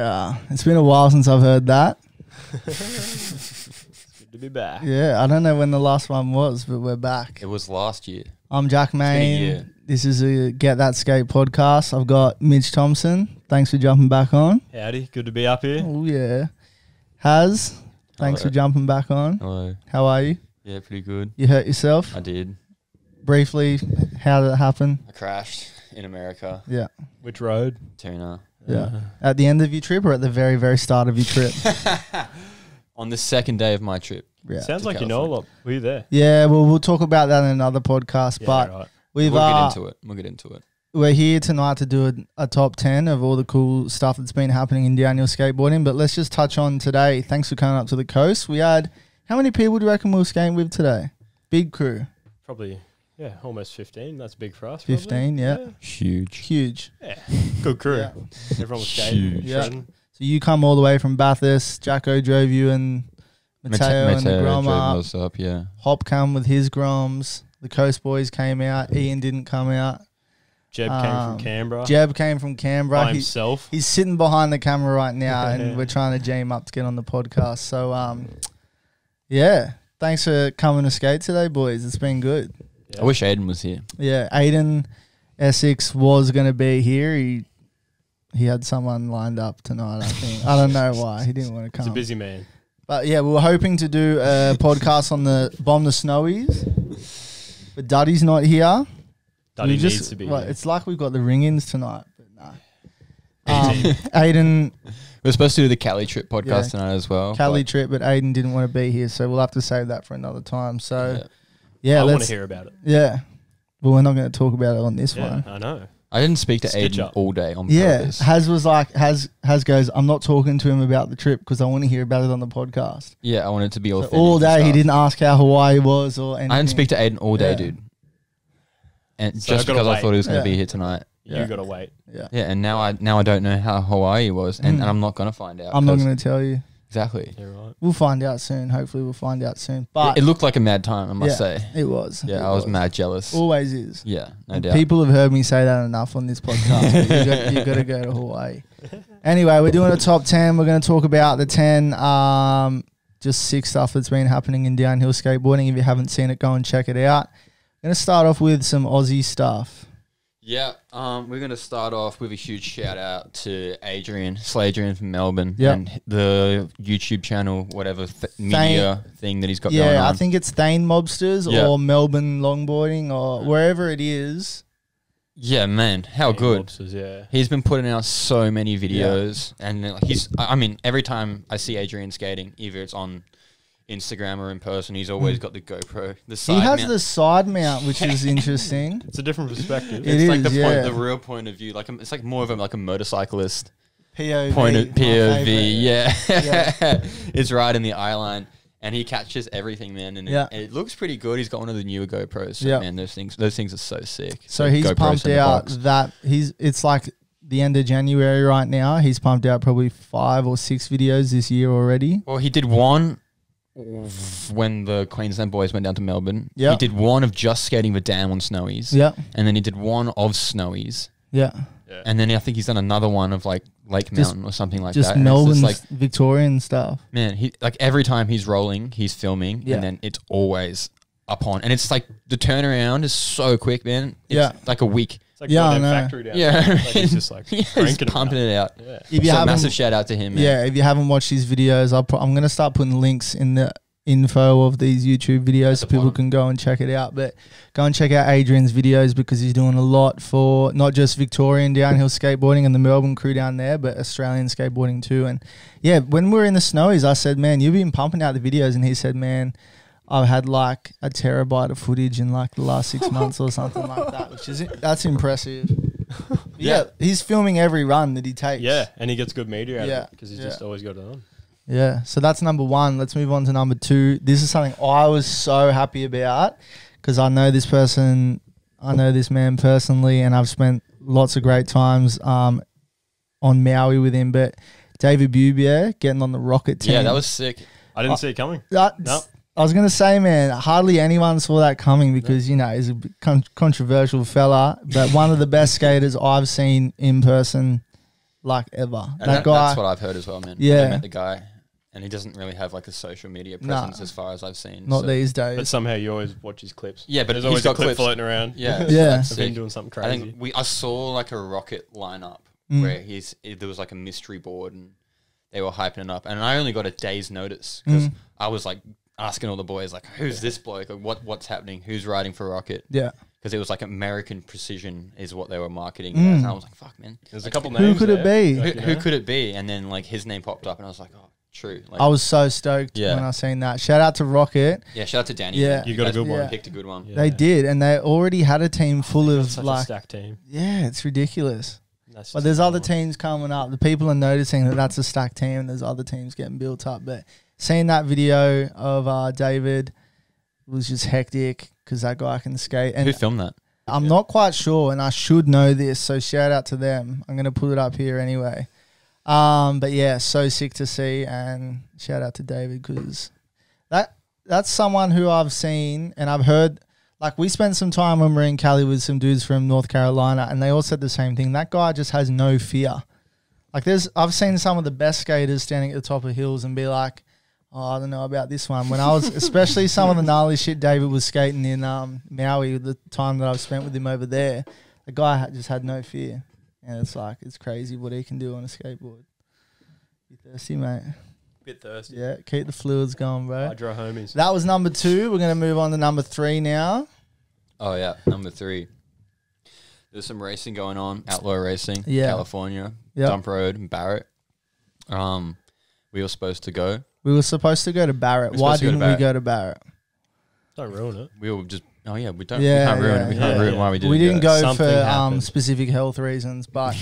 Yeah, it's been a while since I've heard that. It's good to be back. Yeah, I don't know when the last one was, but we're back. It was last year. I'm Jack Main. This is a Get That Skate podcast. I've got Mitch Thompson. Thanks for jumping back on. Howdy, good to be up here. Oh, yeah. Haz, thanks for jumping back on. Hello. How are you? Yeah, pretty good. You hurt yourself? I did. Briefly, how did it happen? I crashed in America. Yeah. Which road? Tuna. Yeah. At the end of your trip or at the very, very start of your trip? On the second day of my trip. Yeah. Sounds like you know a lot. Were you there? Yeah, well, we'll talk about that in another podcast, Yeah, but right. we've We'll get into it. We'll get into it. we're here tonight to do a top 10 of all the cool stuff that's been happening in downhill skateboarding, but let's just touch on today. Thanks for coming up to the coast. We had, how many people do you reckon we were skating with today? Big crew. Probably, yeah, almost 15. That's big for us. 15, yeah. Huge. Huge. Yeah. Good crew. Yeah. Everyone was skating. Huge. Yeah. shredding. So you come all the way from Bathurst. Jacko drove you and Mateo and the Grom up. up, yeah. Hop come with his Groms. The Coast Boys came out. Ian didn't come out. Jeb came from Canberra. Jeb came from Canberra. by himself. He's sitting behind the camera right now, and we're trying to jam him up to get on the podcast. So, yeah, thanks for coming to skate today, boys. It's been good. Yeah. I wish Aiden was here. Yeah, Aiden Essex was going to be here. He had someone lined up tonight, I think. I don't know why. He didn't want to come. He's a busy man. But, yeah, we were hoping to do a podcast on the Bomb the Snowies, but Duddy's not here. Duddy needs to be well, here. it's like we've got the ring-ins tonight, but no. Aiden... We're supposed to do the Cali trip podcast Yeah. tonight as well. Cali trip, but Aiden didn't want to be here, so we'll have to save that for another time. So, I want let's to hear about it. Yeah, well, we're not going to talk about it on this Yeah, one. I know. I didn't speak to Stitch Aiden up. all day on Yeah, purpose. Haz was like, Haz goes, I'm not talking to him about the trip because I want to hear about it on the podcast. Yeah, I wanted to be So authentic. all and day, he stuff. didn't ask how Hawaii was or anything. I didn't speak to Aiden all day, Yeah. dude. And So just I've gotta because I wait. thought he was going Yeah. to be here tonight. You got to wait. Yeah, Yeah, and now I don't know how Hawaii was, and I'm not going to find out. I'm not 'cause- going to tell you. Exactly. You're right. We'll find out soon. Hopefully, we'll find out soon. But It looked like a mad time, I must say. it was. Yeah, It I was mad jealous. Always is. Yeah, no And doubt. people have heard me say that enough on this podcast. But you got to go to Hawaii. Anyway, we're doing a top 10. We're going to talk about the 10 just sick stuff that's been happening in downhill skateboarding. If you haven't seen it, go and check it out. I'm going to start off with some Aussie stuff. Yeah, we're going to start off with a huge shout out to Adrian from Melbourne, Yep. and the YouTube channel, whatever media thing that he's got going Yeah, on. I think it's Thane Mobsters Yeah. or Melbourne Longboarding or wherever it is. Yeah, man, how Yeah, good. lobsters, yeah. He's been putting out so many videos, and I mean, every time I see Adrian skating, either it's on Instagram or in person, he's always got the GoPro. The side He has mount. the side mount, which is interesting. It's a different perspective. It It's like is, the yeah. the real point of view. Like it's like more of a motorcyclist POV. point of my POV. favourite. Yeah, it's right in the eye line, and he catches everything, man. And Yeah. it looks pretty good. He's got one of the newer GoPros. So, Yeah. man, those things are so sick. So he's GoPros pumped in the out box. that it's like the end of January right now. He's pumped out probably 5 or 6 videos this year already. Well, he did one when the Queensland boys went down to Melbourne. Yeah. He did one of just skating the dam on Snowies. Yeah, And then he did one of Snowies. yeah. Yeah. And then I think he's done another one of like Lake Just- Mountain or something like Just that. And it's Melbourne's like, Victorian stuff. man, he like every time he's rolling, he's filming, Yeah. and then it's always up on. And it's like the turnaround is so quick, man. It's Yeah. like a week. It's like Yeah, I goddamn know. factory down Yeah. there. Like he's just like Yeah, he's cranking pumping it out. Yeah. If you So haven't, massive shout out to him, man. yeah, if you haven't watched his videos, I'm going to start putting links in the info of these YouTube videos so the people bottom. can go and check it out. But go and check out Adrian's videos because he's doing a lot for not just Victorian downhill skateboarding and the Melbourne crew down there, but Australian skateboarding too. And yeah, when we were in the Snowies, I said, man, you've been pumping out the videos. And he said, man, I've had like a terabyte of footage in like the last 6 months or something like that, that's impressive. Yeah, he's filming every run that he takes. Yeah, and he gets good media out Yeah, of it because he's yeah. just always got it on. Yeah, so that's number 1. Let's move on to number 2. This is something I was so happy about because I know this man personally, and I've spent lots of great times on Maui with him. But David Bubier getting on the rocket team. Yeah, that was sick. I didn't see it coming. No. I was going to say, man, hardly anyone saw that coming because, you know, he's a controversial fella, but one of the best skaters I've seen in person like ever. And That guy. that's what I've heard as well, man. Yeah. I met the guy, and he doesn't really have like a social media presence as far as I've seen. Not so. these But days. somehow you always watch his clips. Yeah, but There's he's always got a clip clips. floating around. Yeah, Yeah. that's Of him sick. doing something I crazy. think I saw like a rocket lineup Mm. where there was like a mystery board and they were hyping it up, and I only got a day's notice because I was like asking all the boys like, who's this bloke? Like, what's happening? Who's riding for Rocket? Yeah. Because it was like American Precision is what they were marketing as, and I was like, fuck, man. There's Like, a couple who names. could it there. be? Like, you Who know? could it be? And then like his name popped up, and I was like, oh, true. Like, I was so stoked Yeah. when I seen that. Shout out to Rocket. yeah, shout out to Danny. Yeah. You got a good Yeah. one. Picked a good one. Yeah. They did, and they already had a team full Got of such a like, stacked team. yeah, it's ridiculous. That's But just there's other phenomenal. teams coming up. The people are noticing that that's a stacked team, and there's other teams getting built up. But seeing that video of David was just hectic because that guy can skate. And Who filmed that? I'm not quite sure, and I should know this, so shout out to them. I'm going to put it up here anyway. But yeah, so sick to see, and shout out to David because that's someone who I've seen and I've heard. Like, we spent some time when we were in Cali with some dudes from North Carolina, and they all said the same thing. That guy just has no fear. Like, I've seen some of the best skaters standing at the top of hills and be like, oh, I don't know about this one. When I was, especially some of the gnarly shit David was skating in Maui, the time that I've spent with him over there, the guy just had no fear. And it's like, it's crazy what he can do on a skateboard. You thirsty, mate? Bit thirsty. Yeah, keep the fluids going, bro. Hydro homies. That was number 2. We're going to move on to number 3 now. Oh yeah, number 3. There's some racing going on. Outlaw Racing, Yeah. California, Yep. Dump Road, Barrett. We were supposed to go. We were supposed to go to Barrett. We're Why supposed to go to didn't we Barrett. go to Barrett? Don't ruin it. We were just we Yeah, can't ruin it. We can't yeah, ruin yeah. why we didn't. We didn't go Something for happened. specific health reasons, but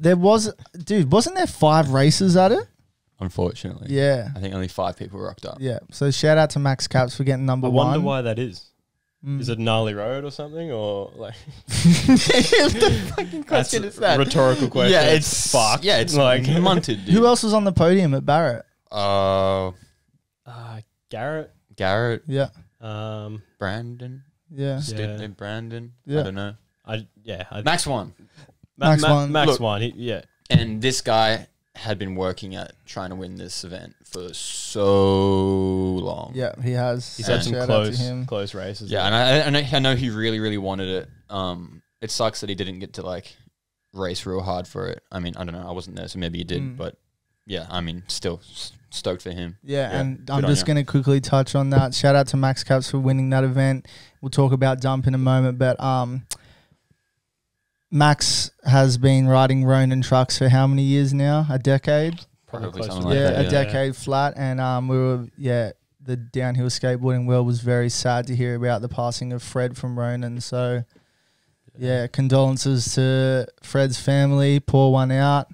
there was, dude, wasn't there 5 races at it? Unfortunately. Yeah. I think only 5 people rocked up. Yeah. So shout out to Max Caps for getting number I 1. wonder why that is. Mm. Is it gnarly road or something, or like? the fucking That's question a is that? rhetorical question. Yeah, it's fuck. Yeah, it's like like munted. Dude. Who else was on the podium at Barrett? Garrett. Garrett, Yeah. Brandon, Yeah. Yeah. Brandon. Yeah. I don't know. Max won. Max won. Max Look. won. Yeah. And this guy had been working at trying to win this event for so long. Yeah, he has. He's So had some shout out to him. close races. Yeah, and I know he really, really wanted it. It sucks that he didn't get to like race real hard for it. I mean, I don't know. I wasn't there, so maybe he did. But yeah, I mean, still stoked for him. Yeah, Yeah, and good I'm on just ya. going to quickly touch on that. Shout out to Max Caps for winning that event. We'll talk about Dump in a moment, but Max has been riding Ronin trucks for how many years now? A decade? Probably close something to like Yeah, that. a decade flat. And the downhill skateboarding world was very sad to hear about the passing of Fred from Ronin. So, yeah, condolences to Fred's family. Pour one out.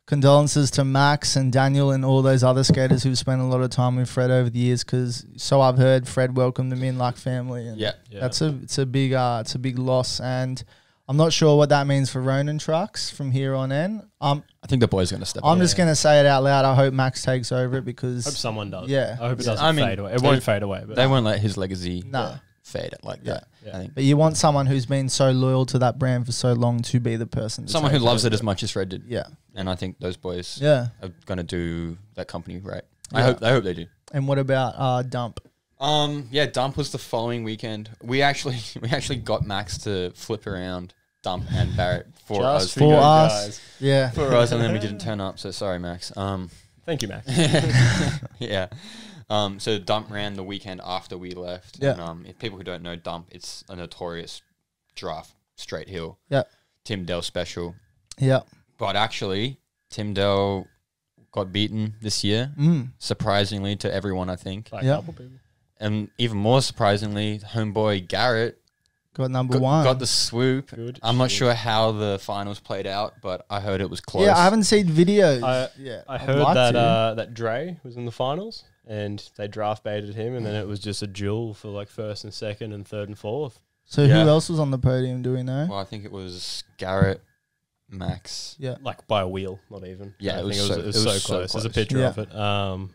Condolences to Max and Daniel and all those other skaters who've spent a lot of time with Fred over the years, because so I've heard Fred welcomed them in like family. And Yeah. it's a big loss, and I'm not sure what that means for Ronin trucks from here on in. I think the boy's going to step I'm up. just gonna say it out loud. I hope Max takes over it because Hope someone does. Yeah. I hope it Yeah. doesn't I mean, fade away. It they- won't fade away. But They won't let his legacy Nah. fade like Yeah. that. Yeah. I think But you want someone who's been so loyal to that brand for so long to be the person. To someone who take loves it over. as much as Fred did. Yeah, And I think those boys yeah. are going to do that company right. Yeah. I hope they do. And what about Dump? Yeah, Dump was the following weekend. We actually got Max to flip around Dump and Barrett for Just us. for For you us, guys. yeah. For us, and then we didn't turn up. So sorry, Max. Thank you, Max. Yeah. So Dump ran the weekend after we left. Yeah. And, if people who don't know Dump, it's a notorious draft straight hill. Yeah. Tim Dell special. Yeah. But actually, Tim Dell got beaten this year, surprisingly to everyone, I think. Like Yeah. a couple people. And even more surprisingly, homeboy Garrett Got number one. got the swoop. Good I'm not shit. sure how the finals played out, but I heard it was close. Yeah, I haven't seen videos. I I'd heard like that to. that Dre was in the finals and they draft baited him, and then it was just a duel for like first and second and third and fourth. So Yeah. who else was on the podium? Do we know? Well, I think it was Garrett, Max. Yeah. Like by a wheel, not even. Yeah, I it was think so- it was it so was so close. There's a close. picture Yeah. of it. And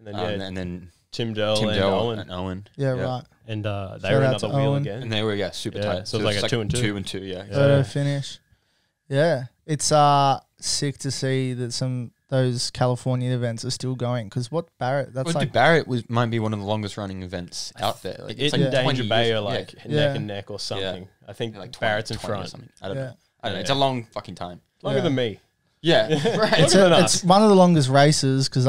then And then Tim Dell Tim and Dell Owen, and Owen. Yeah, right. and they Shout were out to another wheel Owen. again. And they were super Yeah, tight. so it was like a 2-2. 2-2, yeah. Photo finish. Yeah. it's sick to see that those California events are still going. Because what Barrett? That's like Barrett might be one of the longest running events out there. Like, it it's like and 20 Danger Bay years. are like Yeah. neck and neck or something. I think Like 20, Barrett's in 20 or front. something. I don't know. Yeah. It's a long fucking time. Longer than me. Yeah, right. it's one of the longest races because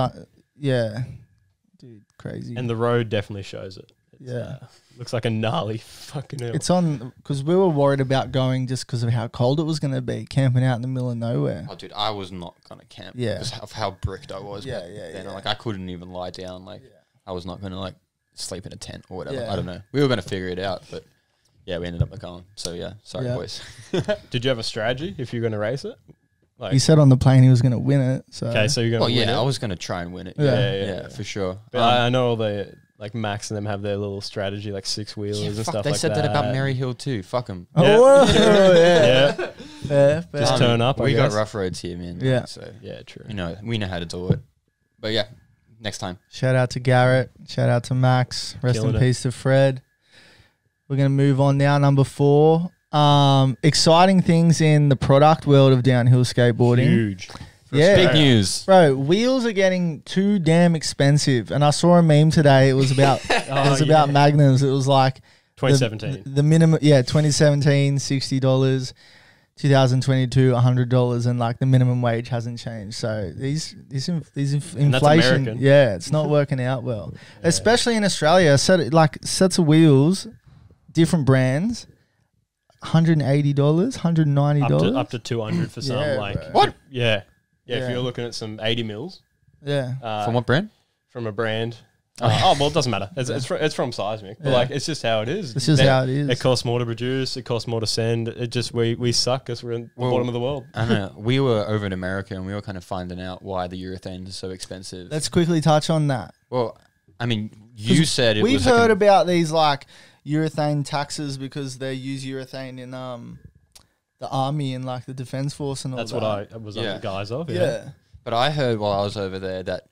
dude, crazy. And the road definitely shows it. Yeah. Looks like a gnarly fucking hill. It's on because we were worried about going just because of how cold it was going to be, camping out in the middle of nowhere. Oh, dude, I was not gonna camp. Yeah. Because of how bricked I was. Yeah, back yeah, then. yeah. Like I couldn't even lie down. Like I was not gonna like sleep in a tent or whatever. Yeah. I don't know. We were gonna figure it out, but yeah, we ended up going. So yeah, sorry Yeah. boys. Did you have a strategy if you're going to race it? Like, He said on the plane he was going to win it. So okay, so you're going to Well, win yeah, it. I was gonna try and win it. Yeah. Yeah, for sure. But I know all the like Max and them have their little strategy, like six wheelers and fuck, stuff they like said that about Mary Hill too. Fuck them. Oh, Yeah. whoa, yeah. Yeah, Fair. Just turn up. I We got guess. rough roads here, man. Yeah. So Yeah, true. we know how to do it. But yeah, next time. Shout out to Garrett. Shout out to Max. Rest Killing in it. peace to Fred. We're going to move on now. Number 4. Exciting things in the product world of downhill skateboarding. Huge. For Yeah. Big Australia. news. Bro, wheels are getting too damn expensive. And I saw a meme today. It was about about magnums. It was like 2017. the minimum, 2017 $60, 2022 $100, and like the minimum wage hasn't changed. So these And that's inflation, American. it's not working out well, especially in Australia. Sets of wheels, different brands, $180, $190, up to 200 for some. Yeah, like bro. What? Yeah. If Yeah. you're looking at some 80 mils From what brand? from a brand. Well, it doesn't matter. It's from Seismic, but Yeah. like it's just how it is. It's just how it is. It costs more to produce. It costs more to send. It just we suck because we're in the bottom of the world. I don't know. We were over in America and we were kind of finding out why the urethane is so expensive. Let's quickly touch on that. Well, I mean, you said it We've was heard like about these like urethane taxes because they use urethane in the army and like the defense force and all That's that. what I was on Yeah. the guise of. Yeah. but I heard while I was over there that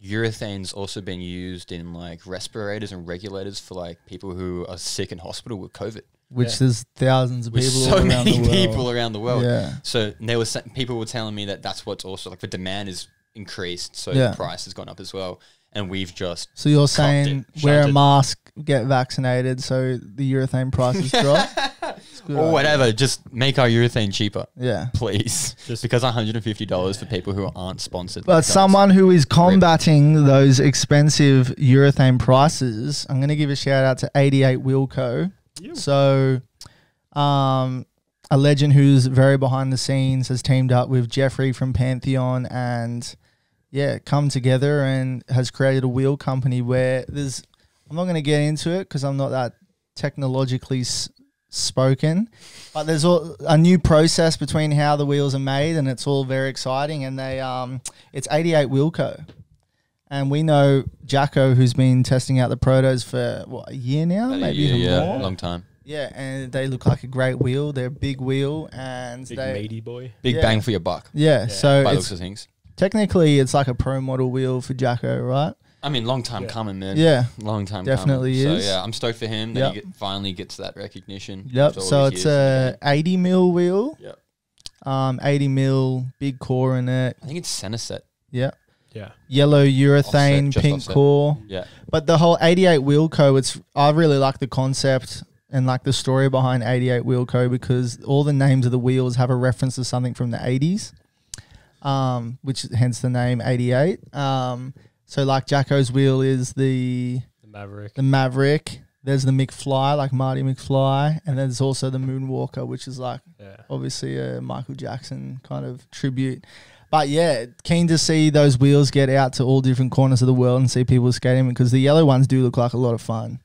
urethane's also been used in like respirators and regulators for like people who are sick in hospital with COVID. Which Yeah. there's thousands of With people so around many the world. people around the world. Yeah. So people were telling me that that's what's also like the demand is increased, so Yeah. the price has gone up as well. And we've just So you're saying it, wear a shunted. mask, get vaccinated, so the urethane prices drop? It's a good or idea. whatever, just make our urethane cheaper. Yeah. Please. Just- because $150 for people who aren't sponsored. But like us. someone who is combating those expensive urethane prices, I'm going to give a shout out to 88 Wilco. You. So, a legend who's very behind the scenes has teamed up with Jeffrey from Pantheon and come together and has created a wheel company where I'm not going to get into it because I'm not that technologically spoken, but there's a new process between how the wheels are made and it's all very exciting. And it's 88 Wilco. And we know Jacko, who's been testing out the protos for a year now, About a maybe year, even more. long time. Yeah, and they look like a great wheel. They're a big wheel and Big they meaty boy. Big Yeah. bang for your buck. so By it's looks of things. technically it's like a pro model wheel for Jacko, right? I mean, long time coming, man. Yeah. Long time Definitely coming. is. So, yeah, I'm stoked for him Yep. that he finally gets that recognition. Yep. after all So these it's years. a 80 mil wheel. Yep. 80 mil, big core in it. I think it's center set. Yeah. Yeah. Yellow urethane, Offset, just pink offset. core. Yeah. But the whole 88 Wheelco, I really like the concept and like the story behind 88 Wheelco because all the names of the wheels have a reference to something from the 80s, which hence the name 88. So like Jacko's wheel is the Maverick. There's the McFly, like Marty McFly, and there's also the Moonwalker, which is like obviously a Michael Jackson kind of tribute. But yeah, keen to see those wheels get out to all different corners of the world and see people skating because the yellow ones do look like a lot of fun.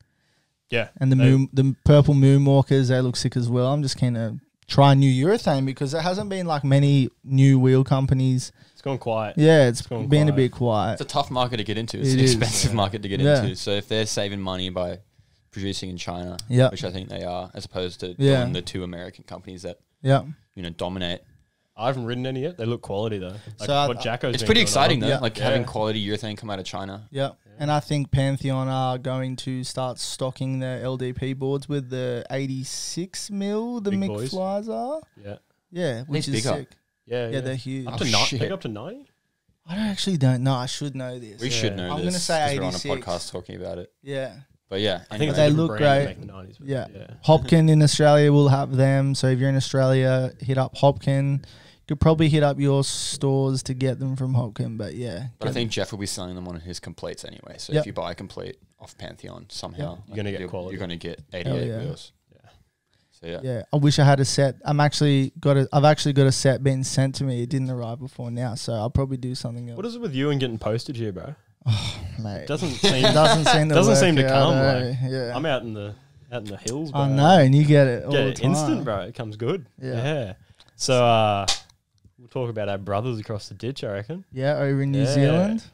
Yeah. And the purple Moonwalkers, they look sick as well. I'm just keen to try new urethane because there hasn't been like many new wheel companies. It's gone quiet. Yeah, it's gone been a quiet. bit quiet. It's a tough market to get into. It's It an is. expensive market to get Yeah. into. So if they're saving money by producing in China, Yep. which I think they are, as opposed to Yeah. doing the two American companies that Yeah. dominate. I haven't ridden any yet. They look quality though. Like So what Jacko's It's been pretty doing, exciting though, Yeah. like having quality urethane come out of China. Yeah. And I think Pantheon are going to start stocking their LDP boards with the 86 mil, the Big boys. McFlys are. Yeah. Yeah, which These is bigger. sick. Yeah, they're huge. Up to shit. they go up to 90. I don't know. I should know this. We should know I'm this. gonna say 'cause 86. we're on a podcast talking about it. Yeah. But yeah, I think They it's a look different brand great. to make the 90s, but Yeah. yeah. Hopkin in Australia will have them. So if you're in Australia, hit up Hopkin. You could probably hit up your stores to get them from Hopkin. But yeah. But I think Jeff will be selling them on his completes anyway. So if you buy a complete off Pantheon somehow, You're gonna get quality. You're gonna get 88 yeah. wheels. So yeah. Yeah, I wish I had a set. I've actually got a set being sent to me. It didn't arrive before now, so I'll probably do something else. What is it with you and getting postage here, bro? Mate, It doesn't seem doesn't seem to come. out, Like, yeah, I'm out in the hills, bro. I know, and you get it all Get the it time. instant, bro. It comes good. Yeah. Yeah. So we'll talk about our brothers across the ditch, I reckon. Yeah, over in New Yeah. Zealand.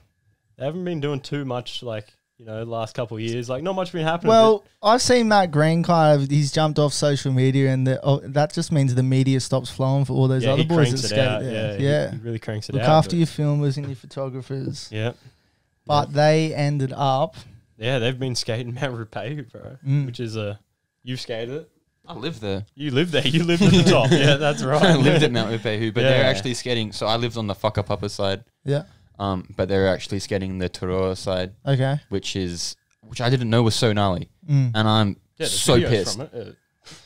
They haven't been doing too much, like, the last couple of years. Like, not much been happening. Well, I've seen Matt Green he's jumped off social media, and that just means the media stops flowing for all those yeah, other he boys cranks that it skate out. there. Yeah, he really cranks it Look out. after your filmers and your photographers. Yeah. But they ended up. Yeah, they've been skating Mount Rupehu, bro, which is you've skated it. I live there. You live there. You lived at the top. Yeah, that's right. I lived at Mount Rupehu, but they're Yeah. actually skating. So I lived on the Whakapapa side. Yeah. But they're actually skating the Toroa side, Okay. which I didn't know was so gnarly, and I'm Yeah, there's so videos pissed from it.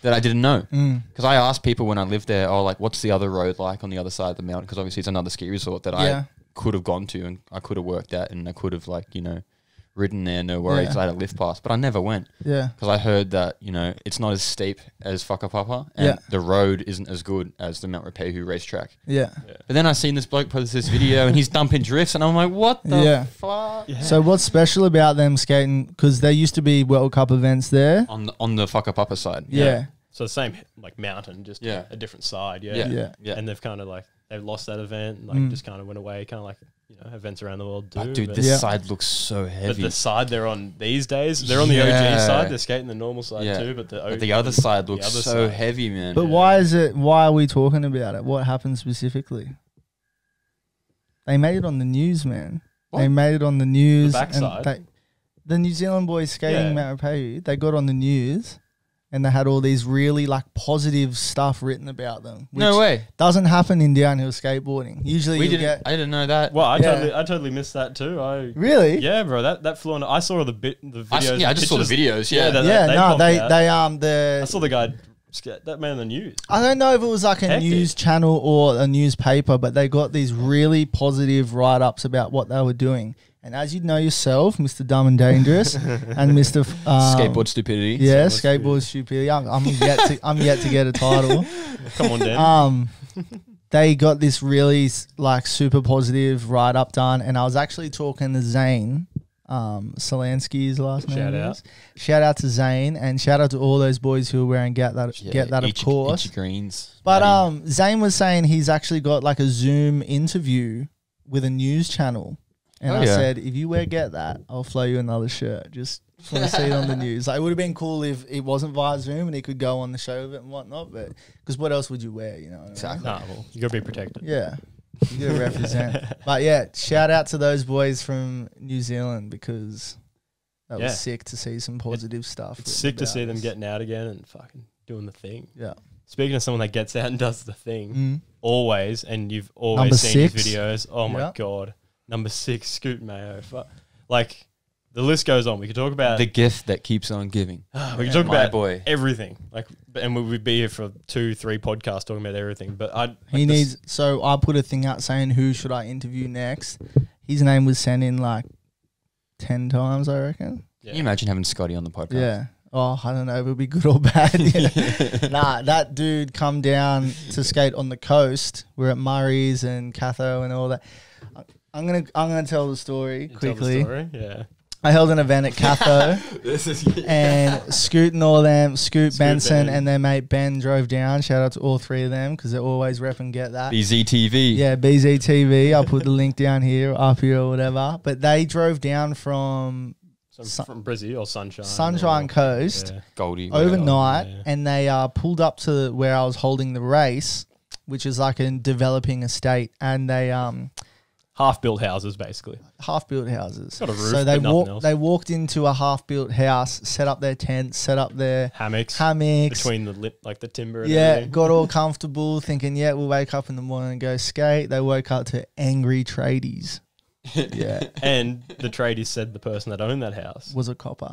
that I didn't know. Mm. Because I asked people when I lived there, oh, like, what's the other road like on the other side of the mountain? Because obviously it's another ski resort that Yeah. I could have gone to and I could have worked at and I could have, like, ridden there, no worries. 'Cause I had a lift pass, but I never went Yeah. because I heard that, it's not as steep as Whakapapa and Yeah. the road isn't as good as the Mount Rupehu racetrack. Yeah. But then I seen this bloke post this video and he's dumping drifts and I'm like, what the Yeah. fuck? Yeah. So what's special about them skating? Because there used to be World Cup events there. On the Whakapapa side. Yeah. So the same like mountain, just Yeah. a different side. Yeah. Yeah. Yeah. And they've kind of like they've lost that event, like just kind of went away, kind of like events around the world do. But dude, but, this Yeah. side looks so but heavy. the side they're on these days, they're on the Yeah. OG side. They're skating the normal side Yeah. too, but But the other side looks other so side. heavy, man. But why are we talking about it? What happened specifically? They made it on the news, man. What? They made it on the news. The backside? The New Zealand boys skating Yeah. Mount Rupehu, they got on the news and they had all these really like positive stuff written about them. No which way. Doesn't happen in downhill skateboarding. Usually We you didn't. get... I didn't know that. Well, I Yeah. totally missed that too. Really? Yeah, bro, that flew on. I saw all the videos. I just saw the videos. Yeah. that- Yeah, they no, popped out. they I saw the guy, that man in the news. I don't know if it was like a Hectic. news channel or a newspaper, but they got these really positive write-ups about what they were doing. And as you know yourself, Mr. Dumb and Dangerous and Mr. Skateboard stupidity. Yeah, Skateboard skateboard stupidity. I'm yet to get a title. Come on, Dan. They got this really like super positive write-up done, and I was actually talking to Zane. Solansky's last name. Shout out. is. Shout out to Zane, and shout out to all those boys who are wearing Get That of course. Itchy greens. But Zane was saying he's actually got like a Zoom interview with a news channel. And Oh, I yeah. said, if you wear Get That, I'll flow you another shirt. Just want to see it on the news. Like, it would have been cool if it wasn't via Zoom and he could go on the show with it and whatnot. But because what else would you wear? You know what I mean? Exactly. Nah, well, you gotta be protected. Yeah. You got to represent. But yeah, shout out to those boys from New Zealand because that Yeah. was sick to see some positive stuff. It's written sick to about see them us. getting out again and fucking doing the thing. Yeah. Speaking of someone that gets out and does the thing, Mm. always, and you've always Number seen his 6. videos. Oh my Yeah. god, number 6, Scoot Mayo. Like the list goes on. We could talk about The gift that keeps on giving. we could talk My about boy. everything. Like, and we'd be here for 2-3 podcasts talking about everything. But He needs. So I put a thing out saying who should I interview next. His name was sent in like 10 times, I reckon. Can you imagine having Scotty on the podcast? Yeah. Oh, I don't know if it'll be good or bad. Nah, that dude come down to skate on the coast. We're at Murray's and Catho and all that. I'm gonna tell the story quickly. Yeah. I held an event at Catho. This is And Scoot and all them, Scoot Benson Ben. and their mate Ben drove down. Shout out to all three of them because they always rep and get that. BZTV. Yeah, BZTV. I'll put the link down here, up here or whatever. But they drove down from From Brizzy or Sunshine. Sunshine or, Coast Yeah. Goldie. whatever. overnight Yeah. and they pulled up to where I was holding the race, which is like a developing estate. And they half-built houses, basically. Half-built houses. Got a roof, so but nothing else. they walked into a half-built house, set up their tents, set up their Hammocks between the timber and everything. got all comfortable, thinking, yeah, we'll wake up in the morning and go skate. They woke up to angry tradies. Yeah. And the tradies said the person that owned that house Was a copper.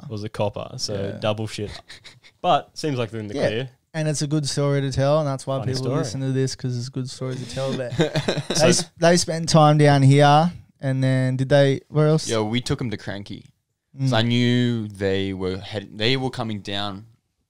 So Yeah. double shit. But seems like they're in the clear. And it's a good story to tell, and that's why Funny people story. listen to this, because it's a good story to tell. But they spent time down here, and then where else? Yeah, we took them to Cranky. Mm. So I knew they were coming down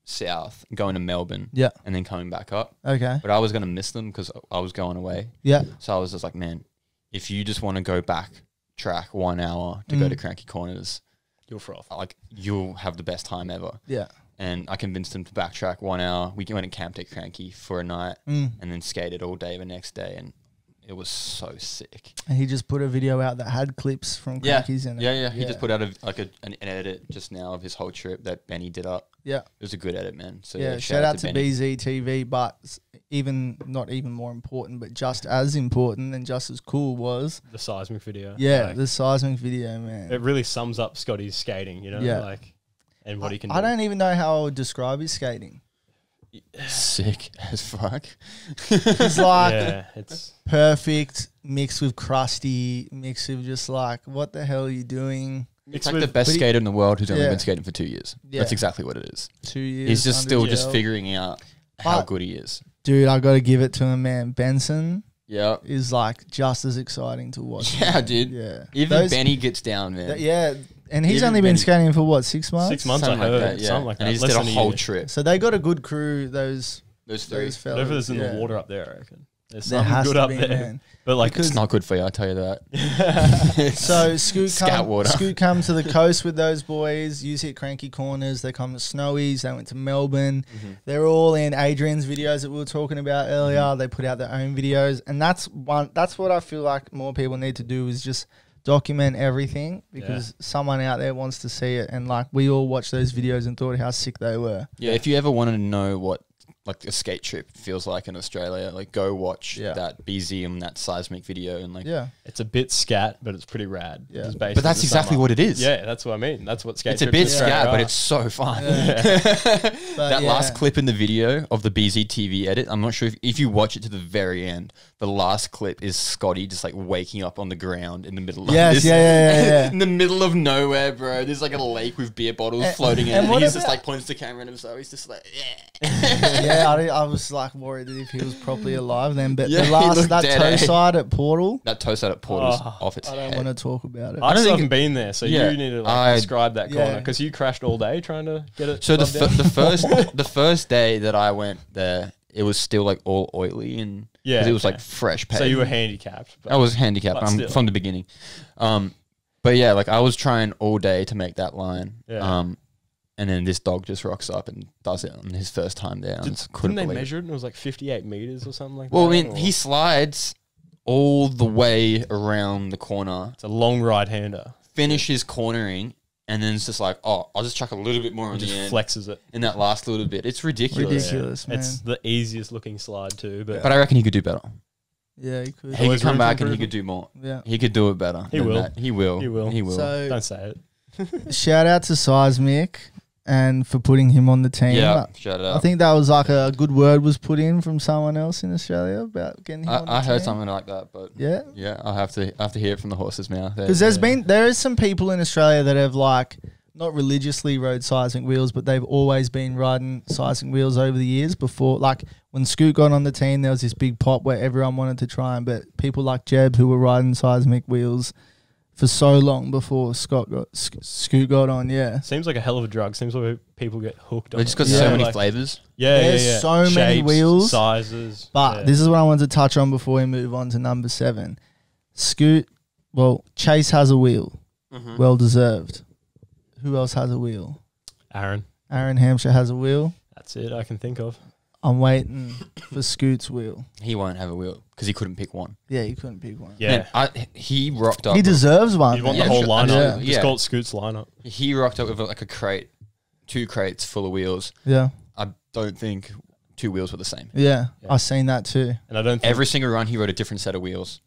south, going to Melbourne, Yeah. and then coming back up. Okay. But I was going to miss them because I was going away. Yeah. So I was just like, man, if you just want to go back track 1 hour to go to Cranky Corners, You'll froth. like you'll have the best time ever. Yeah. And I convinced them to backtrack 1 hour. We went and camped at Cranky for a night and then skated all day the next day. And it was so sick. And he just put a video out that had clips from Crankies in it. Yeah. He just put out an edit just now of his whole trip that Benny did up. Yeah. It was a good edit, man. So Yeah. Shout out to Benny. BZTV, but not even more important, but just as important and just as cool was The seismic video. the seismic video, man. It really sums up Scotty's skating, Yeah. and what he can do. I don't even know how I would describe his skating. Sick as fuck. He's like it's perfect, mixed with crusty, mixed with just like, what the hell are you doing? It's like the best skater in the world who's only been skating for 2 years. Yeah. That's exactly what it is. 2 years. He's just still under just gel. figuring out how But- good he is. Dude, I got to give it to him, man. Benson Yeah. is like just as exciting to watch. Yeah, man. dude. Yeah. Even Benny gets down, man. Yeah. And he's Even only been Benny- skating for what, 6 months? 6 months, Something I heard. like that, yeah. Something like that. And he just Less did a than whole year. trip. So they got a good crew, those Those three. fellas. Whatever there's in yeah. the water up there, I reckon. There's There something has good to up be, there. man. But like, It's not good for you, I tell you that. So Scoot come to the coast with those boys. You hit Cranky Corners. They come to Snowies. They went to Melbourne. They're all in Adrian's videos that we were talking about earlier. They put out their own videos, and that's what I feel like more people need to do is just document everything, because someone out there wants to see it. And like, we all watched those videos and thought how sick they were. Yeah, if you ever wanted to know what like a skate trip feels like in Australia, like go watch that BZ and that seismic video and like it's a bit scat, but it's pretty rad. Yeah. It's But that's exactly what it is. Yeah, that's what I mean. That's what skate It's a trips bit in Australia scat, but are. it's so fun. But That last clip in the video of the BZ TV edit, I'm not sure if you watch it to the very end, the last clip is Scotty just like waking up on the ground in the middle of Yes, this. yeah. In the middle of nowhere, bro. There's like a lake with beer bottles floating in and it. what And he's just about- like points the camera at himself. He's just like, yeah. Yeah, I was like worried that if he was properly alive then. But Yeah, the he last, looked that dead, toe eh? side at Portal, That toast out at Portal's Oh, off its I don't head. want to talk about it. I don't still think haven't been there, so Yeah, you need to I- describe that corner, Yeah. because you crashed all day trying to get it. So rubbed down. the first day that I went there, it was still like all oily and Yeah, 'cause it was okay. like fresh paint. So you were handicapped. But I was handicapped but still. from the beginning. But yeah, like I was trying all day to make that line. Yeah. And then this dog just rocks up and does it on his first time there. I just couldn't Didn't they believe it. measure it and it was like 58 meters or something like Well, I that? mean, or- he slides all the way around the corner, It's a long right hander. finishes cornering, and then it's just like, oh, I'll just chuck a little bit more on He the just end. flexes it. In that last little bit. It's ridiculous. Ridiculous, man. It's the easiest looking slide too. But But I reckon he could do better. Yeah, he could. He Always could come room for back and he improvement. could do more. Yeah. He could do it better. He than will. that. He will. He will. He will. So don't say it. shout out to Seismic and for putting him on the team. Yeah, shut up. I think that was like a good word was put in from someone else in Australia about getting him on the I heard team. something like that, but Yeah. yeah, I have to hear it from the horse's mouth. Because there is some people in Australia that have like not religiously rode seismic wheels, but they've always been riding seismic wheels over the years before. Like when Scoot got on the team, there was this big pop where everyone wanted to try, but people like Jeb who were riding seismic wheels for so long before Scoot got on. Yeah. Seems like a hell of a drug. Seems like people get hooked on They just it. got Yeah. so many Like- flavors. Yeah, There's yeah, yeah. so many Shapes, wheels. sizes. But yeah. this is what I wanted to touch on before we move on to number 7. Chase has a wheel. Well deserved. Who else has a wheel? Aaron. Aaron Hampshire has a wheel. That's it I can think of. I'm waiting for Scoot's wheel. He won't have a wheel because he couldn't pick one. Yeah, you couldn't pick one. Yeah. Man, he rocked up. He deserves one. You want Yeah, the whole sure, lineup. absolutely, Just yeah. call it Scoot's lineup. He rocked up with like a crate, 2 crates full of wheels. Yeah. I don't think 2 wheels were the same. Yeah. Yeah. I've seen that too. And I don't think Every single run, he rode a different set of wheels.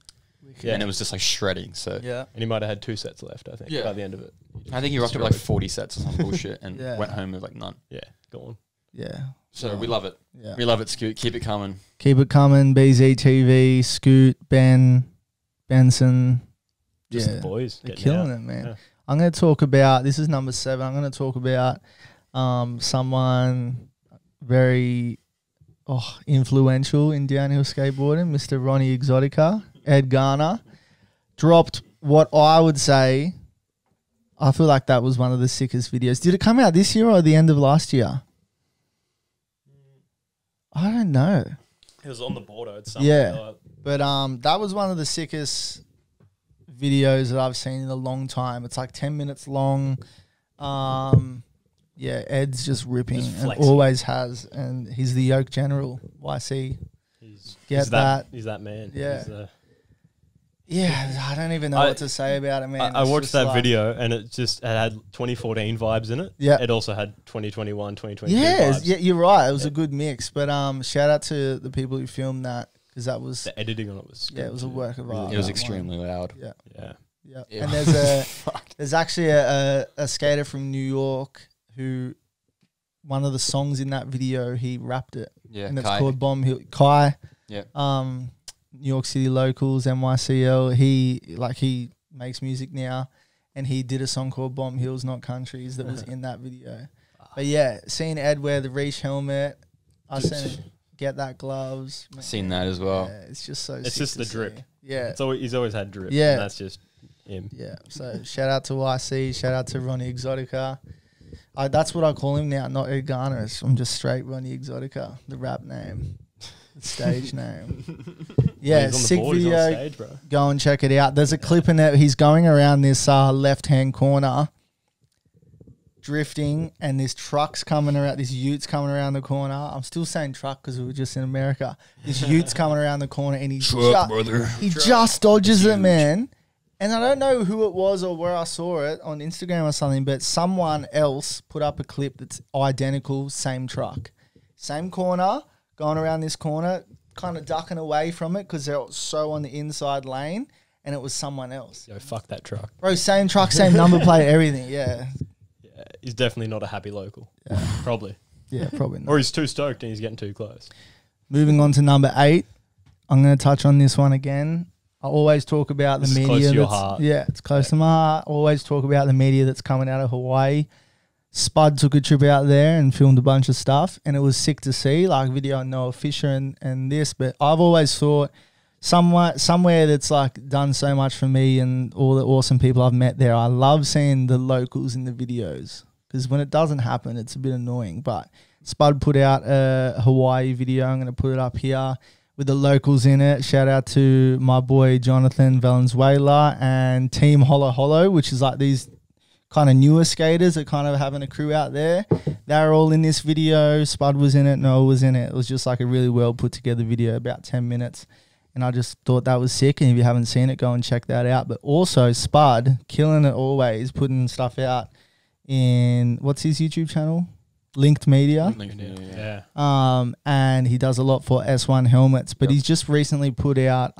Yeah. and it was just like shredding. So Yeah. And he might have had 2 sets left, I think, by the end of it. I think he rocked up like 40 sets or some bullshit and Yeah. went home with like none. Yeah, go on. Yeah. So we love it. Yeah. We love it, Scoot. Keep it coming. Keep it coming. BZTV, Scoot, Benson. Just the boys. They're getting killing out. it, man. Yeah. I'm going to talk about, this is number 7. I'm going to talk about someone very influential in downhill skateboarding, Mr. Ronnie Exotica, Ed Garner. Dropped what I would say, I feel like that was one of the sickest videos. Did it come out this year or the end of last year? I don't know. It was on the border at some Yeah. But that was one of the sickest videos that I've seen in a long time. It's like 10 minutes long. Yeah, Ed's just ripping Just and flexing. always has. And he's the yoke general. YC. He's that. He's that man. Yeah. He's, Yeah, I don't even know what to say about it, man. I It's watched just that like- video and it had 2014 vibes in it. Yeah. It also had 2021, 2022 Yeah, vibes. yeah, you're right. It was a good mix. But shout out to the people who filmed that because that was The editing on it was it was a work of art. It was that extremely loud. one. Yeah. Yeah. Yeah. Yeah. And there's actually a skater from New York who one of the songs in that video he rapped it. Yeah, And it's Kai. called Bomb Hill Kai. Yeah. New York City Locals, NYCL. He makes music now and he did a song called Bomb Hills Not Countries that was in that video. But yeah, seeing Ed wear the Reach helmet, I seen him get that gloves. Seen that as well. Yeah, it's just so It's sick just to the see. drip. Yeah. He's always had drip. Yeah. And that's just him. Yeah. So shout out to YC, shout out to Ronnie Exotica. That's what I call him now, not Ed Garner. I'm just straight Ronnie Exotica, the rap name, the stage name. Yeah, He's on the sick board, he's on video. stage, bro. Go and check it out. There's a clip in it. He's going around this left-hand corner, drifting, and this truck's coming around. This Ute's coming around the corner. I'm still saying truck because we were just in America. This Ute's coming around the corner, and he just dodges it, man. And I don't know who it was or where I saw it on Instagram or something, but someone else put up a clip that's identical, same truck, same corner, going around this corner, kind of ducking away from it because they're so on the inside lane, and it was someone else. Yo, fuck that truck. Bro, same truck, same number plate, everything. Yeah. Yeah, he's definitely not a happy local. Probably. Yeah, probably not. Or he's too stoked and he's getting too close. Moving on to number 8. I'm going to touch on this one again. I always talk about This the is media. close to your that's- heart. Yeah, it's close to my heart. I always talk about the media that's coming out of Hawaii. Spud took a trip out there and filmed a bunch of stuff, and it was sick to see, like video on Noah Fisher and this. But I've always thought somewhere that's like done so much for me and all the awesome people I've met there. I love seeing the locals in the videos because when it doesn't happen, it's a bit annoying. But Spud put out a Hawaii video. I'm going to put it up here with the locals in it. Shout out to my boy Jonathan Valenzuela and Team Holo Holo, which is like these kind of newer skaters that kind of having a crew out there. They're all in this video. Spud was in it. Noah was in it. It was just like a really well put together video, about 10 minutes. And I just thought that was sick. And if you haven't seen it, go and check that out. But also Spud, killing it always, putting stuff out in, what's his YouTube channel? Linked Media. Yeah. And he does a lot for S1 helmets, but he's just recently put out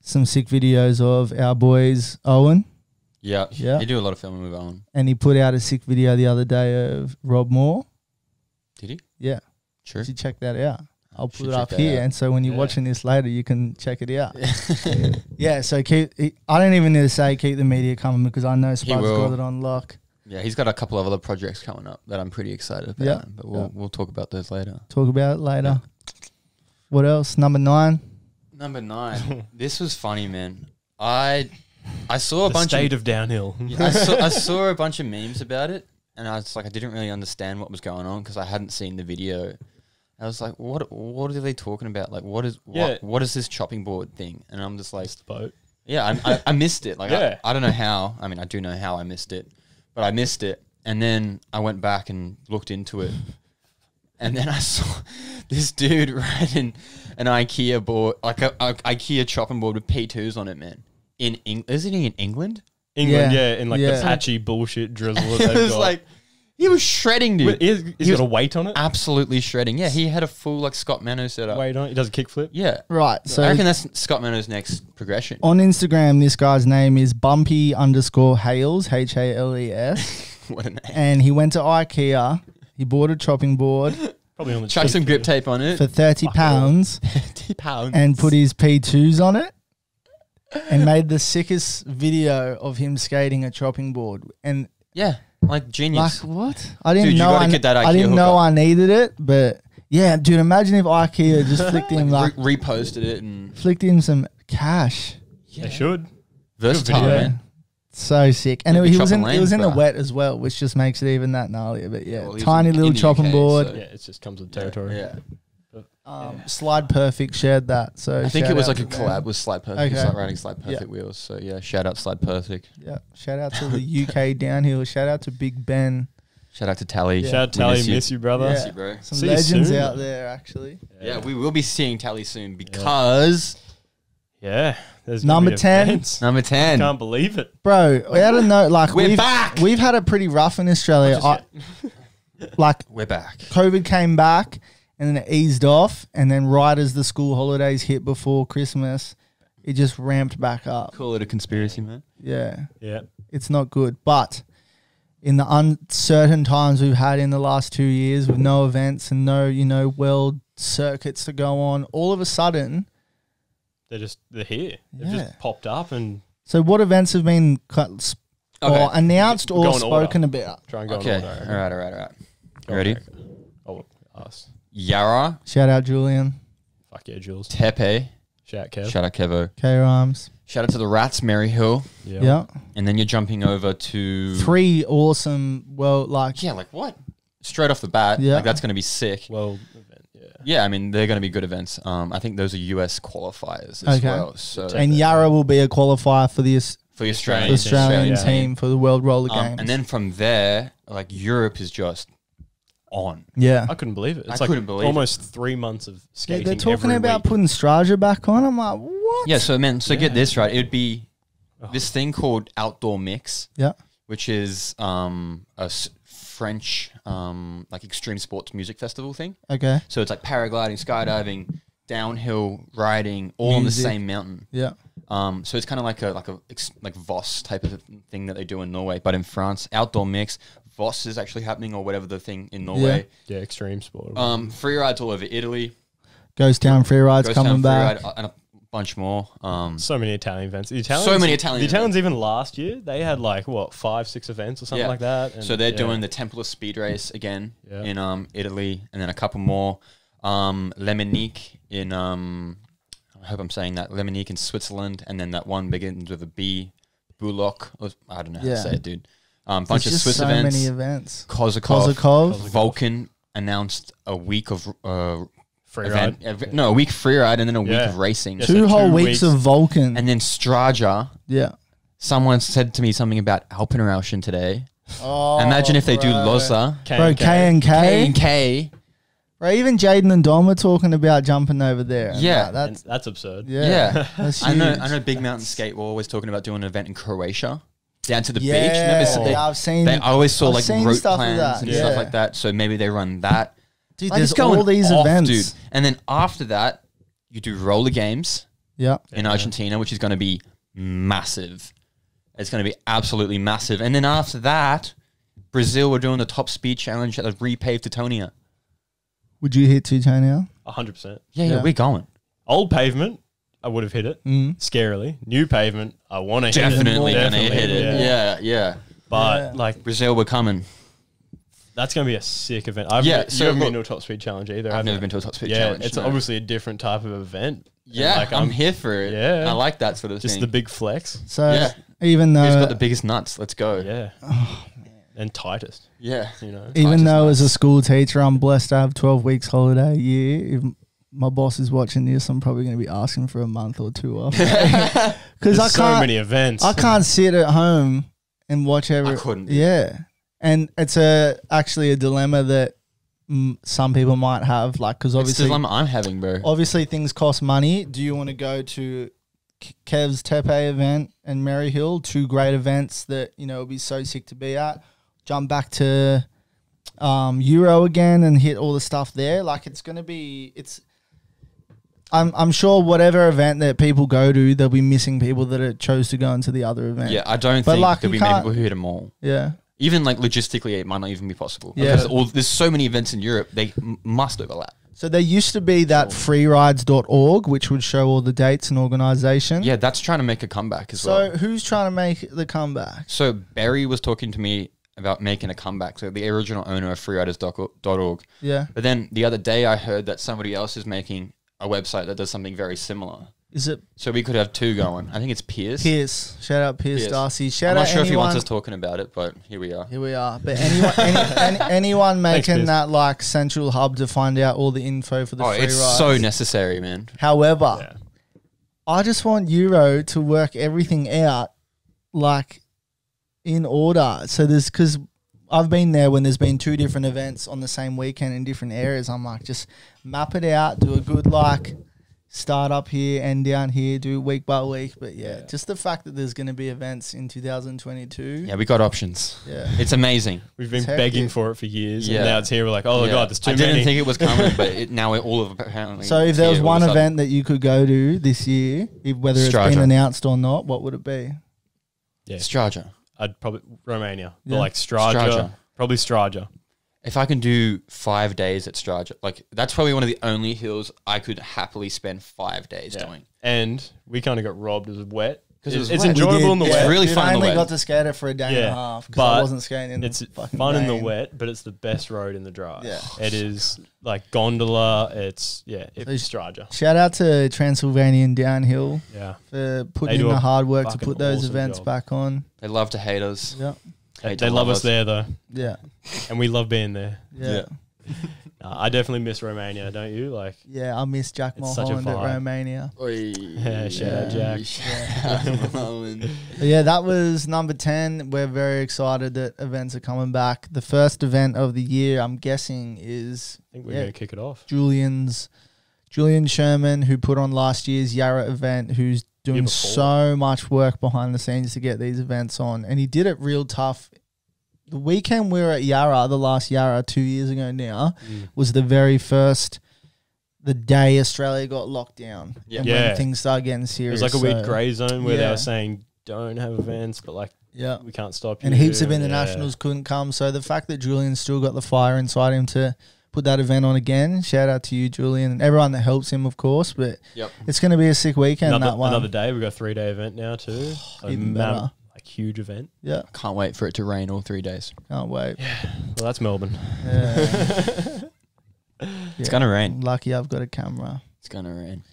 some sick videos of our boys Owen, Yeah. Yeah. You do a lot of filming with Owen. and he put out a sick video the other day of Rob Moore. Did he? Yeah, Sure. you should check that out. I'll put Should it check up that here, out. and so when you're Yeah. watching this later, you can check it out. Yeah, so I don't even need to say keep the media coming because I know Spud's will. got it on lock. Yeah, he's got a couple of other projects coming up that I'm pretty excited about. Yeah. But we'll talk about those later. Talk about it later. What else? Number 9. Number 9. This was funny, man. I saw a The bunch state of of downhill. Yeah, I saw a bunch of memes about it, and I was like, I didn't really understand what was going on because I hadn't seen the video. I was like, what are they talking about? Like, what is this chopping board thing? And I'm just like, It's the boat. yeah, I missed it. Like, Yeah. I don't know how. I mean, I do know how I missed it, but I missed it. And then I went back and looked into it, and then I saw this dude riding an IKEA board, like a IKEA chopping board with P2s on it, man. Isn't he in England? England, Yeah. yeah, in like Yeah. the patchy bullshit drizzle that It they've was got. like, He was shredding, dude. He's He was got a weight on it. absolutely shredding. Yeah, he had a full like Scott Mano setup. Weight on it. He does a kickflip. Yeah. Right. So I reckon that's Scott Mano's next progression. on Instagram, this guy's name is Bumpy_Hales, Hales. What a name. And he went to IKEA. He bought a chopping board Probably on the Chuck cheap some grip too. tape on it. for £30 £30. and put his P2s on it and made the sickest video of him skating a chopping board. And Yeah, like genius. like, what? I didn't Dude, you know gotta get that I IKEA didn't know hookup. I needed it, but yeah, dude, imagine if IKEA just Reposted it and flicked him some cash. They should. versatile, video. man. So sick. And Could be he was chopping in the lanes, bruh. wet as well, which just makes it even that gnarlier. But yeah, well, he was tiny in little the chopping UK, board. so- Yeah, it just comes with territory. Yeah. Slide Perfect shared that. So I think shout it was out like a to them. collab with Slide Perfect. Okay. Like riding Slide Perfect wheels. So yeah, shout out Slide Perfect. Yeah, shout out to the UK downhill. Shout out to Big Ben. Shout out to Tally. Yeah. Shout out We Tally, miss you, brother. Yeah. Miss you, bro. Some See you legends soon. out there, actually. Yeah, we will be seeing Tally soon because Yeah. There's Number gonna be 10. events. number 10. Can't believe it. Bro, we had to know, like, We're back. We've had it pretty rough in Australia. Like, We're back. COVID came back and then it eased off. And then right as the school holidays hit before Christmas, it just ramped back up. Call it a conspiracy, man. Yeah, Yeah. it's not good. But in the uncertain times we've had in the last 2 years with no events and no, world circuits to go on, all of a sudden, They're here. They've Yeah. just popped up and so what events have been or announced Go or in order. spoken about? try and go Okay. in order. All right. Go Ready? America. Oh, us. Yara, Shout out Julian, Fuck yeah, Jules. Tepe. Shout out Kev. Shout out Kevo. K Rhymes. Shout out to the Rats, Mary Hill. Yeah. And then you're jumping over to 3 awesome, Yeah, like what? Straight off the bat. Yeah. Like that's gonna be sick. Well, event, yeah. Yeah, I mean they're gonna be good events. I think those are US qualifiers as Okay. well. So and Yarra will be a qualifier for the for the Australian, Australian yeah. team for the World Roller Games. and then from there, like Europe is just on. yeah. I couldn't believe it. It's I like couldn't believe almost 3 months of Yeah, skating. they're talking every about week. putting Straja back on. I'm like, what? Yeah, so man, so get Yeah. this right. It would be Oh. this thing called Outdoor Mix, Yeah. which is French like extreme sports music festival thing. Okay. So it's like paragliding, skydiving, downhill riding, all on the Music. same mountain. Yeah. So it's kind of like Voss type of thing that they do in Norway, but in France, Outdoor Mix. Voss is actually happening, or whatever the thing in Norway. Yeah, extreme sport. Free rides all over Italy. Ghost Town Free Rides Ghost coming Town Free back. Ride, and a bunch more. So many Italian events. The many Italian The Italians even last year they had like what 5-6 events or something Yeah. like that. And So they're yeah. doing the Temple Speed Race again Yeah. in Italy, and then a couple more. Lemonique in I hope I'm saying that, Lemonique in Switzerland, and then that one begins with a B, Bullock. I don't know how Yeah. to say it, dude. Bunch There's of just Swiss so events. many events. Kozakov. Kozakov. Vulcan announced a week of free event. ride. No, a week free ride and then a week Yeah. of racing. Yeah, 2 so whole 2 weeks weeks. of Vulcan. And then Straja. yeah. Someone said to me something about Alpenrauschen today. Oh, Imagine if they do bro. Loza. Bro, K&K. K&K. Bro, even Jaden and Dom are talking about jumping over there. And Yeah. That's absurd. yeah. That's I huge. know Big Mountain Skate were always talking about doing an event in Croatia. Down to the beach. Yeah, Remember, yeah, I've seen. I always saw I've like seen route stuff of plans that, and yeah. stuff like that. So maybe they run that. Dude, Like, there's it's going all these off, events. dude. And then after that, you do roller games Yeah. in Argentina, which is going to be massive. It's going to be absolutely massive. And then after that, Brazil were doing the top speed challenge at the repaved Tetonia. Would you hit Teutonia? 100%. Yeah, Yeah. we're going. Old pavement, I would have hit it. Mm. Scarily. New pavement, I want to hit it. Definitely going to Definitely, hit it. Yeah. But Yeah. like Brazil, we're coming. that's going to be a sick event. Yeah, You so haven't look- been to a top speed challenge either. I've have never you? been to a top speed Yeah, challenge. it's no. obviously a different type of event. Yeah, Like, I'm here for it. Yeah. I like that sort of Just thing. the big flex. So Yeah. even Who's though got the biggest nuts? Let's go. Yeah. And tightest, Yeah. you know. even tightest though as a nuts. school teacher I'm blessed to have 12 weeks holiday a year, if my boss is watching this, I'm probably going to be asking for a month or 2 off. Because There's I so can't many events. I can't sit at home and watch every. I couldn't. Yeah, and it's actually a dilemma that some people might have, like, because It's obviously, the dilemma I'm having, bro. obviously things cost money. Do you want to go to Kev's Tepe event and Maryhill, 2 great events that would be so sick to be at? Jump back to Euro again and hit all the stuff there. Like it's gonna be I'm sure whatever event that people go to, they'll be missing people that are chose to go into the other event. Yeah, I don't But, think like, there'll be you many can't- people who hit them all. Yeah. Even like logistically, it might not even be possible. Yeah. Because there's so many events in Europe, they must overlap. So there used to be that freerides.org, which would show all the dates and organisation. Yeah, that's trying to make a comeback as So well. who's trying to make the comeback? So Barry was talking to me about making a comeback. So the original owner of freeriders.org. Yeah. But then the other day I heard that somebody else is making a website that does something very similar. Is it So we could have two going. I think it's Pierce. Pierce? Shout out Pierce Darcy. Shout I'm out not sure if he wants anyone- us talking about it, but here we are. Here we are. But anyone making Pierce. that like central hub to find out all the info for the free It's rides. so necessary, man. However, Yeah. I just want Euro to work everything out like in order. So because I've been there when there's been 2 different events on the same weekend in different areas. I'm like, just map it out, do a good like start up here, end down here, do week by week. But yeah, just the fact that there's going to be events in 2022. Yeah, we got options. Yeah. It's amazing. We've been It's begging hectic. for it for years, Yeah. and now it's here. We're like, oh my Yeah. god, there's too I many. didn't think it was coming, but now all of apparently. So if it's there was here all of one a sudden. event that you could go to this year, whether it's been Straja. announced or not, what would it be? Yeah, Straja. I'd probably Romania, Yeah. but like Straja, Straja. probably Straja. If I can do 5 days at Straja, like that's probably one of the only hills I could happily spend 5 days Yeah. doing. And we kind of got robbed. It was wet. 'Cause it was It's wet. enjoyable in the It's wet. really Dude, fun in I the only wet. got to skate it for a day and a Yeah, half because I but wasn't skating in It's the fucking fun in the rain. wet, but it's the best road in the drive. Yeah. It is like gondola. It's So Straja. Shout out to Transylvanian Downhill Yeah, for They putting in do the a hard work to fucking put those awesome events job. back on. They love to hate us. Yeah, Hate they to love us there though, yeah, and we love being there. yeah. I definitely miss Romania, don't you? Like, Yeah, I miss Jack It's such a Mulholland at vibe. Romania. yeah, shout out Jack. Shout out Mulholland. But yeah, that was number 10. We're very excited that events are coming back. The first event of the year, I'm guessing, is I think we're gonna kick it off. Julian Sherman, who put on last year's Yarra event, who's doing before. so much work behind the scenes to get these events on. And he did it real tough. The weekend we were at Yarra, the last Yarra 2 years ago now, was the very first, the day Australia got locked down. Yeah. And Yeah. when things started getting It serious. was like a weird So, grey zone where they yeah. were saying don't have events, but like Yeah. we can't stop you. And heaps of Yeah. internationals couldn't come. So the fact that Julian still got the fire inside him to put that event on again, shout out to you, Julian, and everyone that helps him, of course. But Yep. it's going to be a sick weekend, that one. Another day. We got a 3-day event now too. Even better. Like huge event. Yeah, Can't wait for it to rain all 3 days. can't wait. Well, that's Melbourne. Yeah. It's gonna rain. Lucky I've got a camera. It's gonna rain.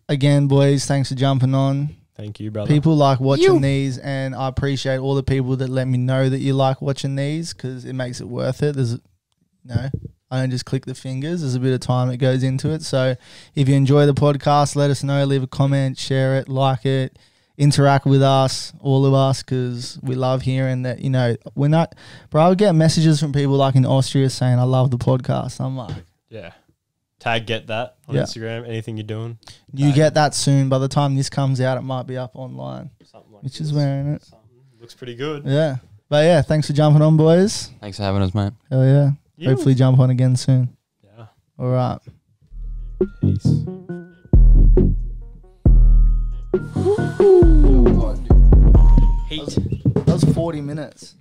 Again, boys, thanks for jumping on. Thank you, brother. People like watching these, and I appreciate all the people that let me know that you like watching these because it makes it worth it. I don't just click the fingers. There's a bit of time that goes into it. So if you enjoy the podcast, let us know. Leave a comment, share it, like it, interact with us, all of us, because we love hearing that, we're not, bro, I would get messages from people like in Austria saying, I love the podcast. I'm like, Yeah. Tag get that on Yeah. Instagram. Anything you're doing. you get that soon. By the time this comes out, it might be up online, Something like which this. is wearing it. Something. Looks pretty good. Yeah. But yeah, thanks for jumping on, boys. Thanks for having us, mate. Hell yeah. You. Hopefully jump on again soon. Yeah. All right. Peace. That was 40 minutes.